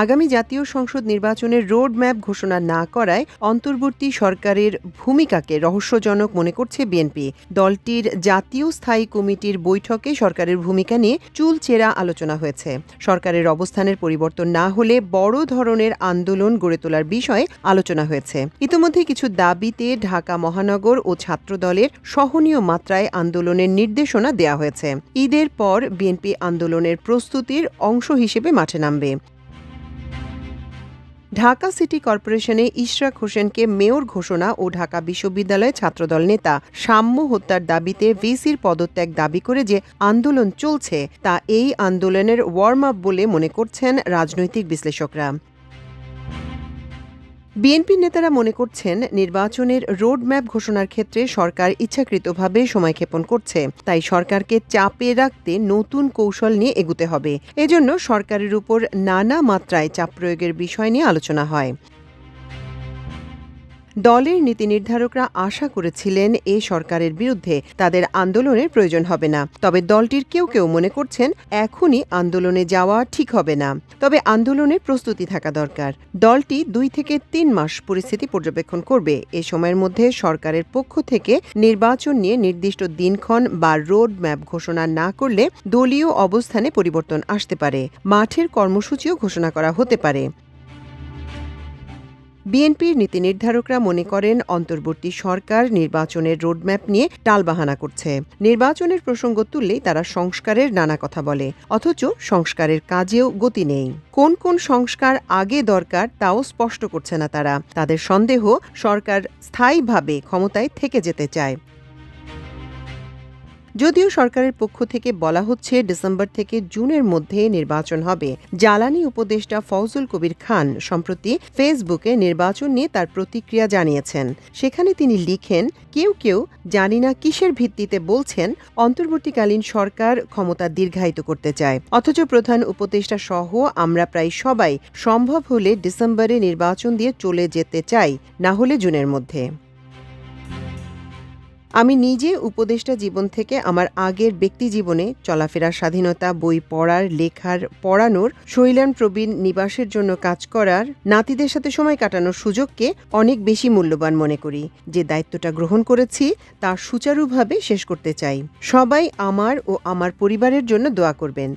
আগামী জাতীয় সংসদ নির্বাচনের রোড ম্যাপ ঘোষণা না করায় অন্তর্বর্তী সরকারের ভূমিকাকে রহস্যজনক মনে করছে বিএনপি। দলটির জাতীয় স্থায়ী কমিটির বৈঠকে সরকারের ভূমিকা নিয়ে চুলচেরা আলোচনা হয়েছে। সরকারের অবস্থানের পরিবর্তন না হলে বড় ধরনের আন্দোলন গড়ে তোলার বিষয়ে আলোচনা হয়েছে। ইতিমধ্যে কিছু দাবিতে ঢাকা মহানগর ও ছাত্রদলের সহনীয় মাত্রায় আন্দোলনের নির্দেশনা দেওয়া হয়েছে। ঈদের পর বিএনপি আন্দোলনের প্রস্তুতির অংশ হিসেবে মাঠে নামবে। ঢাকা সিটি কর্পোরেশনে ইশরাক হোসেনকে মেয়র ঘোষণা ও ঢাকা বিশ্ববিদ্যালয় ছাত্রদল নেতা সাম্য হত্যার দাবিতে ভিসির পদত্যাগ দাবি করে যে আন্দোলন চলছে তা এই আন্দোলনের ওয়ার্ম আপ বলে মনে করছেন রাজনৈতিক বিশ্লেষকরা। বিএনপি নেতারা মনে করছেন, নির্বাচনের রোড ম্যাপ ঘোষণার ক্ষেত্রে সরকার ইচ্ছাকৃতভাবে সময়ক্ষেপণ করছে। তাই সরকারকে চাপে রাখতে নতুন কৌশল নিয়ে এগুতে হবে। এজন্য সরকারের উপর নানা মাত্রায় চাপ প্রয়োগের বিষয় নিয়ে আলোচনা হয়। দলের নীতি নির্ধারকরা আশা করেছিলেন এ সরকারের বিরুদ্ধে তাদের আন্দোলনের প্রয়োজন হবে না। তবে দলটির কেউ কেউ মনে করছেন এখনই আন্দোলনে যাওয়া ঠিক হবে না। তবে আন্দোলনের প্রস্তুতি থাকা দরকার। দলটি 2 থেকে 3 মাস পরিস্থিতি পর্যবেক্ষণ করবে। এ সময়ের মধ্যে সরকারের পক্ষ থেকে নির্বাচন নিয়ে নির্দিষ্ট দিনক্ষণ বা রোড ম্যাপ ঘোষণা না করলে দলীয় অবস্থানে পরিবর্তন আসতে পারে। মাঠের কর্মসূচিও ঘোষণা করা হতে পারে। বিএনপির নীতি নির্ধারকরা মনে করেন, অন্তর্বর্তী সরকার নির্বাচনের রোডম্যাপ নিয়ে টালবাহানা করছে। নির্বাচনের প্রসঙ্গ তুললেই তারা সংস্কারের নানা কথা বলে, অথচ সংস্কারের কাজেও গতি নেই। কোন কোন সংস্কার আগে দরকার তাও স্পষ্ট করছে না তারা। তাদের সন্দেহ, সরকার স্থায়ীভাবে ক্ষমতায় থেকে যেতে চায়। যদিও সরকারের পক্ষ থেকে বলা হচ্ছে ডিসেম্বর থেকে জুনের মধ্যে নির্বাচন হবে। জ্বালানি উপদেষ্টা ফজল কবির খান সম্প্রতি ফেসবুকে নির্বাচন নিয়ে তার প্রতিক্রিয়া জানিয়েছেন। সেখানে তিনি লিখেন, কেউ কেউ জানি না কিসের ভিত্তিতে বলছেন অন্তর্বর্তীকালীন সরকার ক্ষমতা দীর্ঘায়িত করতে চায়, অথচ প্রধান উপদেষ্টা সহ আমরা প্রায় সবাই সম্ভব হলে ডিসেম্বরে নির্বাচন দিয়ে চলে যেতে চাই, না হলে জুনের মধ্যে। আমি নিজে উপদেষ্টা জীবন থেকে আমার আগের ব্যক্তি জীবনে চলাফেরার স্বাধীনতা, বই পড়ার, লেখার, পড়ানোর, শৈলান প্রবীণ নিবাসের জন্য কাজ করার, নাতিদের সাথে সময় কাটানোর সুযোগকে অনেক বেশি মূল্যবান মনে করি। যে দায়িত্বটা গ্রহণ করেছি তা সুচারুভাবে শেষ করতে চাই। সবাই আমার ও আমার পরিবারের জন্য দোয়া করবেন।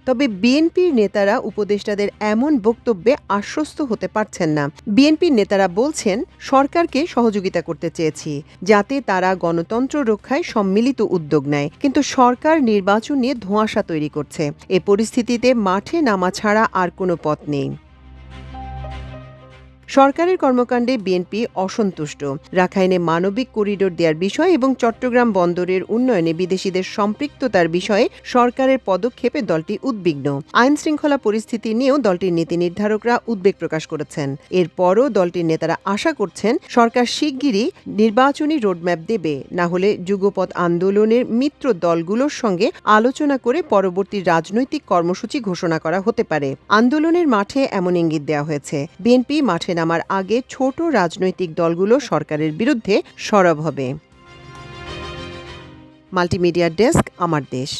তবে বিএনপির নেতারা উপদেষ্টাদের এমন বক্তব্যে আশ্বস্ত হতে পারছেন না। বিএনপির নেতারা বলছেন, সরকারকে সহযোগিতা করতে চেয়েছি যাতে তারা গণতন্ত্র রক্ষায় সম্মিলিত উদ্যোগ নেয়, কিন্তু সরকার নির্বাচন নিয়ে ধোঁয়াশা তৈরি করছে। এ পরিস্থিতিতে মাঠে নামা ছাড়া আর কোনো পথ নেই। সরকারের কর্মকাণ্ডে বিএনপি অসন্তুষ্ট। রাখাইনে মানবিক করিডোর দেওয়ার বিষয় এবং চট্টগ্রাম বন্দরের উন্নয়নে বিদেশিদের সম্পৃক্ততার বিষয়ে সরকারের পদক্ষেপে দলটি উদ্বিগ্ন। আইনশৃঙ্খলা পরিস্থিতি নিয়েও দলটির নীতি নির্ধারকরা উদ্বেগ প্রকাশ করেছেন। এরপরও দলটির নেতারা আশা করছেন সরকার শিগগিরই নির্বাচনী রোডম্যাপ দেবে, না হলে যুগপৎ আন্দোলনের মিত্র দলগুলোর সঙ্গে আলোচনা করে পরবর্তী রাজনৈতিক কর্মসূচি ঘোষণা করা হতে পারে। আন্দোলনের মাঠে এমন ইঙ্গিত দেওয়া হয়েছে। বিএনপি মাঠে নামার আগে ছোট রাজনৈতিক দলগুলো সরকারের বিরুদ্ধে সরব হবে। মাল্টিমিডিয়া ডেস্ক, আমার দেশ।